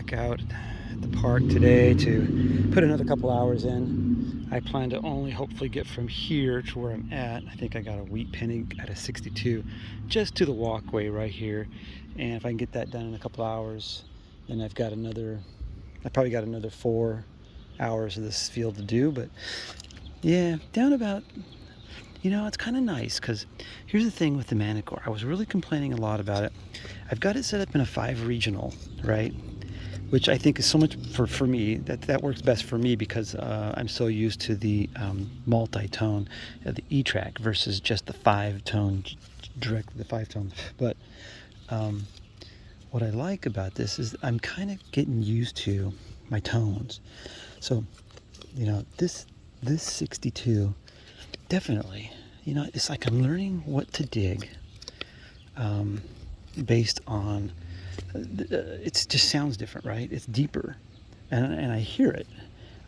back out at the park today to put another couple hours in. I plan to only hopefully get from here to where I'm at. I think I got a wheat penny at a 62 just to the walkway right here. And if I can get that done in a couple hours, then I probably got another 4 hours of this field to do. But yeah, down about, it's kind of nice because here's the thing with the Manticore. I was really complaining a lot about it. I've got it set up in a 5 regional, right? Which I think is so much for me, that works best for me because I'm so used to the multi-tone, the E-trac versus just the 5-tone, directly the 5-tone. But what I like about this is I'm kind of getting used to my tones. So, this 62, definitely, it's like I'm learning what to dig based on, it just sounds different, right? It's deeper, and I hear it.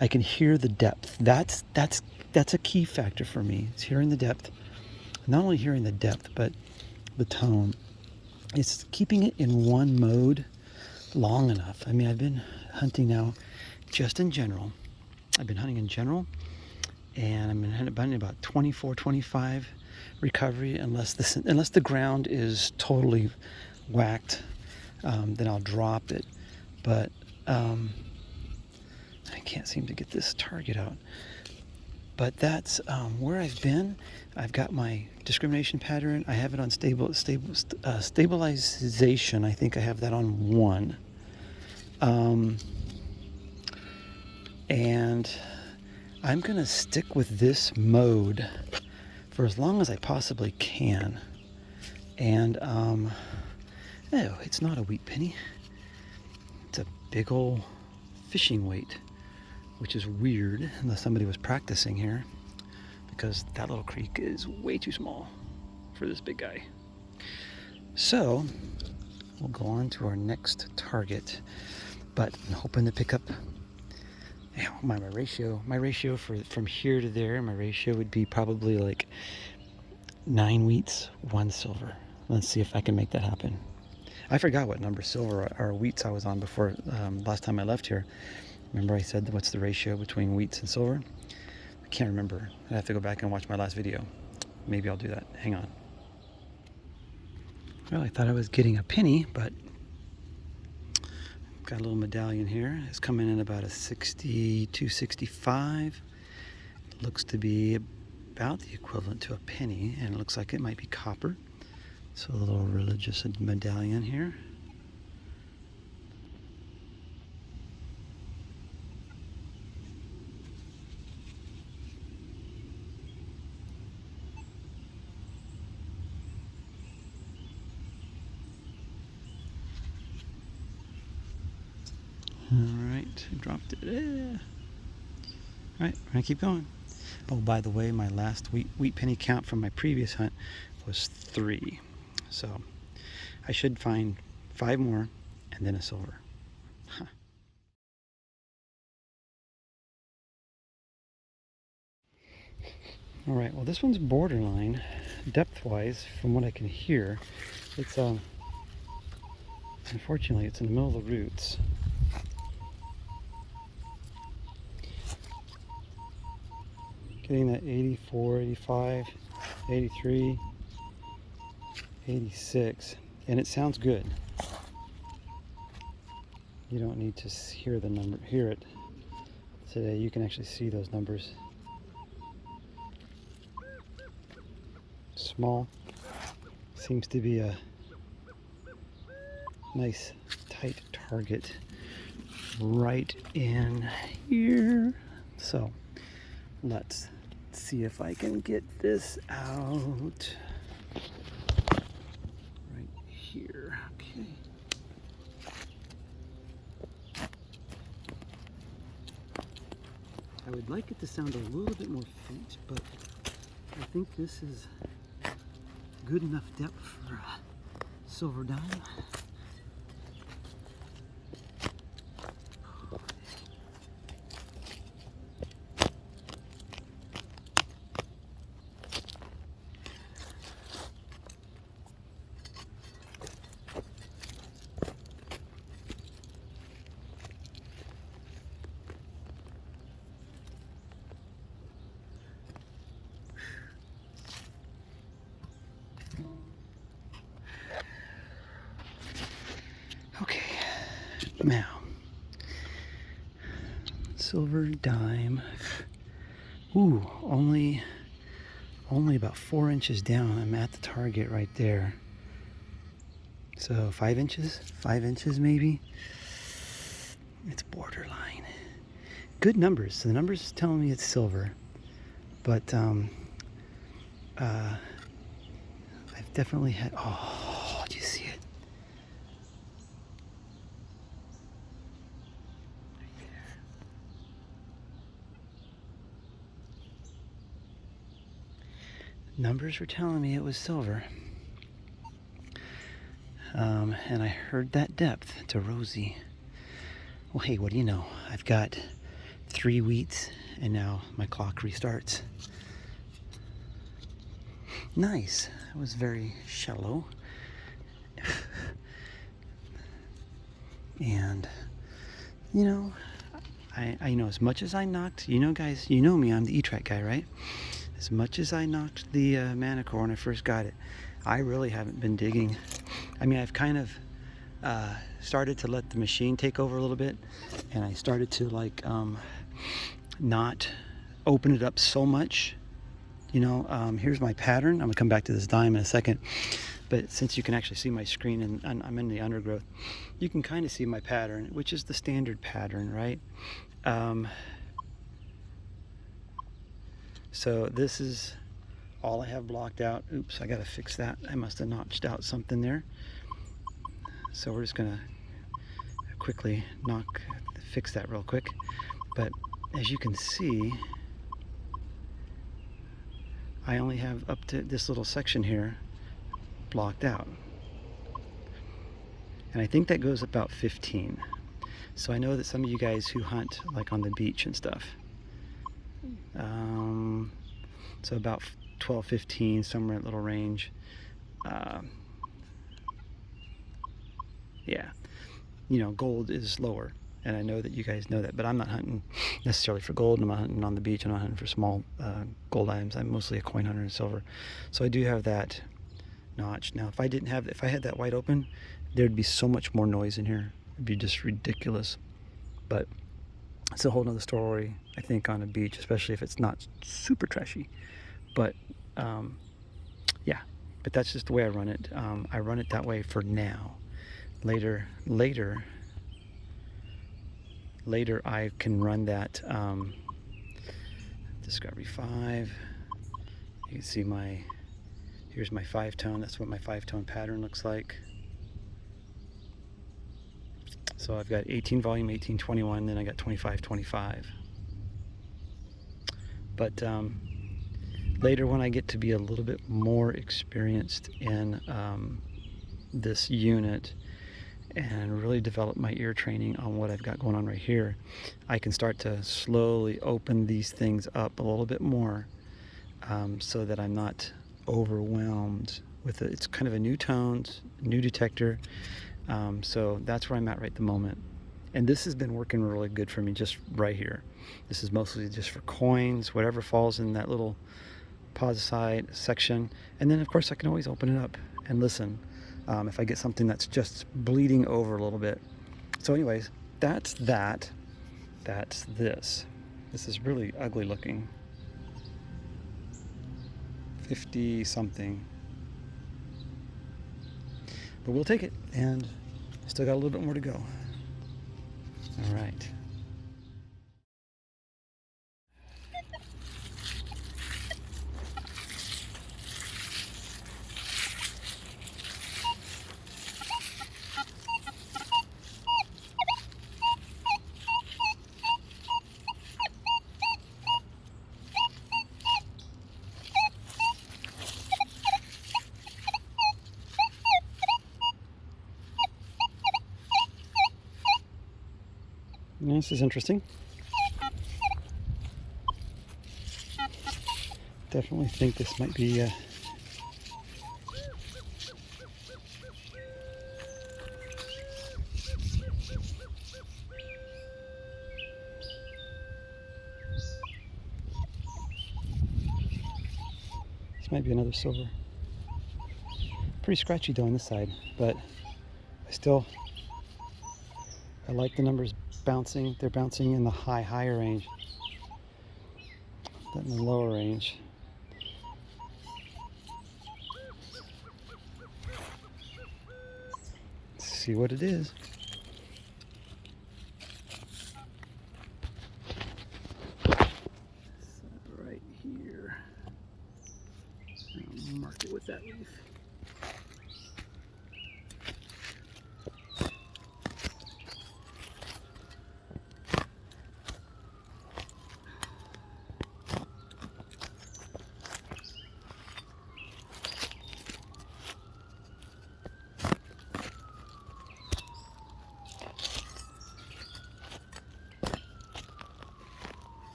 I can hear the depth. That's a key factor for me. It's hearing the depth. Not only hearing the depth, but the tone. It's keeping it in one mode long enough. I mean, I've been hunting now, just in general. I've been hunting in general, and I've been hunting about 24, 25 recovery, unless the ground is totally whacked, then I'll drop it. But I can't seem to get this target out. But that's where I've been. I've got my discrimination pattern. I have it on stabilization. I think I have that on 1. And I'm going to stick with this mode for as long as I possibly can. And, it's not a wheat penny. It's a big old fishing weight, which is weird unless somebody was practicing here, because that little creek is way too small for this big guy. So we'll go on to our next target, but I'm hoping to pick up my ratio. My ratio from here to there, my ratio would be probably like 9 wheats, 1 silver. Let's see if I can make that happen. I forgot what number silver or wheats I was on before last time I left here. Remember I said what's the ratio between wheats and silver? I can't remember. I have to go back and watch my last video. Maybe I'll do that. Hang on. Well, I thought I was getting a penny, but got a little medallion here. It's coming in about a 62, 65. Looks to be about the equivalent to a penny, and it looks like it might be copper. So a little religious medallion here. Alright, dropped it. Alright, we're gonna keep going. Oh, by the way, my last wheat penny count from my previous hunt was 3. So I should find 5 more and then a silver. Huh. Alright, well, this one's borderline depth-wise from what I can hear. It's unfortunately it's in the middle of the roots. Getting that 84, 85, 83, 86, and it sounds good. You don't need to hear it today. You can actually see those numbers. Small. Seems to be a nice tight target right in here. So let's see if I can get this out right here. Okay. I would like it to sound a little bit more faint, but I think this is good enough depth for a silver dime. Now, silver dime. Ooh, only about 4 inches down. I'm at the target right there. So 5 inches? 5 inches maybe? It's borderline. Good numbers. So the numbers is telling me it's silver. But I've definitely had, oh, do you see it? Right there. Numbers were telling me it was silver. And I heard that depth to Rosie. Well, hey, what do you know? I've got 3 wheats, and now my clock restarts. Nice. It was very shallow. And, you know, I know as much as I knocked, you know, guys, you know me, I'm the E-trac guy, right? As much as I knocked the Manticore when I first got it, I really haven't been digging. I mean, I've kind of started to let the machine take over a little bit, and I started to like not open it up so much. You know, here's my pattern. I'm gonna come back to this dime in a second, but since you can actually see my screen and I'm in the undergrowth, you can kind of see my pattern, which is the standard pattern, right? So this is all I have blocked out. Oops, I gotta fix that. I must have notched out something there. So we're just gonna quickly fix that real quick. But as you can see, I only have up to this little section here blocked out. And I think that goes about 15. So I know that some of you guys who hunt like on the beach and stuff, so about 12, 15, somewhere in that little range. Yeah, you know, gold is lower, and I know that you guys know that, but I'm not hunting necessarily for gold. I'm not hunting on the beach. I'm not hunting for small gold items. I'm mostly a coin hunter in silver. So I do have that notch. Now, if I had that wide open, there'd be so much more noise in here. It'd be just ridiculous. But it's a whole nother story, I think, on a beach, especially if it's not super trashy. But yeah, but that's just the way I run it. I run it that way for now. Later I can run that Discovery 5. You can see here's my 5-tone. That's what my 5-tone pattern looks like. So I've got 18 volume, 1821, then I got 2525. But later, when I get to be a little bit more experienced in this unit and really develop my ear training on what I've got going on right here, I can start to slowly open these things up a little bit more, so that I'm not overwhelmed with it. It's kind of a new tones, new detector. So that's where I'm at right at the moment. And this has been working really good for me just right here. This is mostly just for coins, whatever falls in that little posite section. And then of course I can always open it up and listen if I get something that's just bleeding over a little bit. So anyways, that's that. That's this. This is really ugly looking. 50 something. But we'll take it, and still got a little bit more to go. All right. This is interesting. Definitely think this might be this might be another silver. Pretty scratchy though on this side, but I still I like the numbers bouncing. They're bouncing in the higher range than the lower range. Let's see what it is. Right here. I'll mark it with that leaf.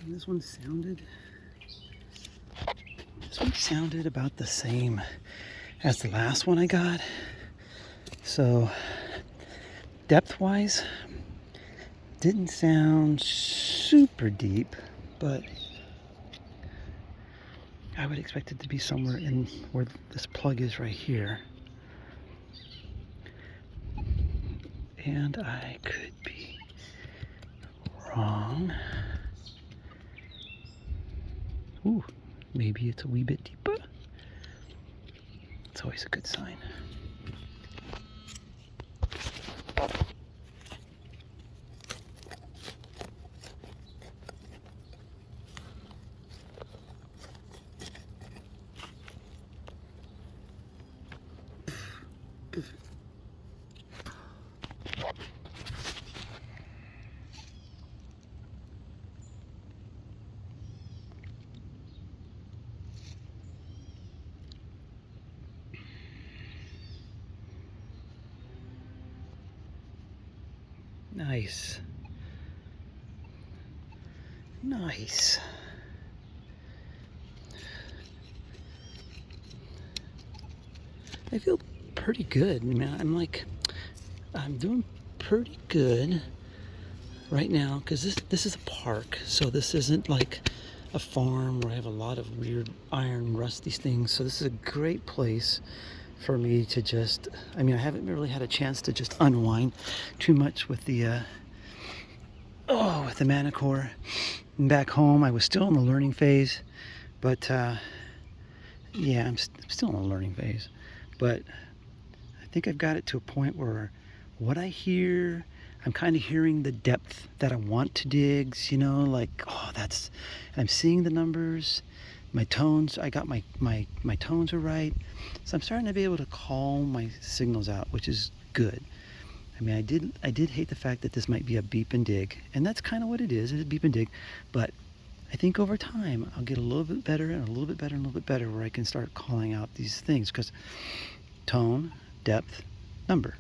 And this one sounded about the same as the last one I got. So depth-wise, didn't sound super deep, but I would expect it to be somewhere in where this plug is right here. And I could be wrong. Ooh, maybe it's a wee bit deeper. It's always a good sign. Nice. Nice. I feel pretty good. I mean, I'm doing pretty good right now because this is a park, so this isn't like a farm where I have a lot of weird iron rusty things. So this is a great place for me to just, I mean, I haven't really had a chance to just unwind too much with the with the Manticore. Back home, I was still in the learning phase, but yeah, I'm still in the learning phase, but I think I've got it to a point where what I hear, I'm kind of hearing the depth that I want to dig, you know, like, oh, I'm seeing the numbers, my tones, I got my tones are right, so I'm starting to be able to call my signals out, which is good. I mean, I did hate the fact that this might be a beep and dig, and that's kind of what it is. It's a beep and dig, but I think over time I'll get a little bit better and a little bit better and a little bit better where I can start calling out these things, because tone, depth, number.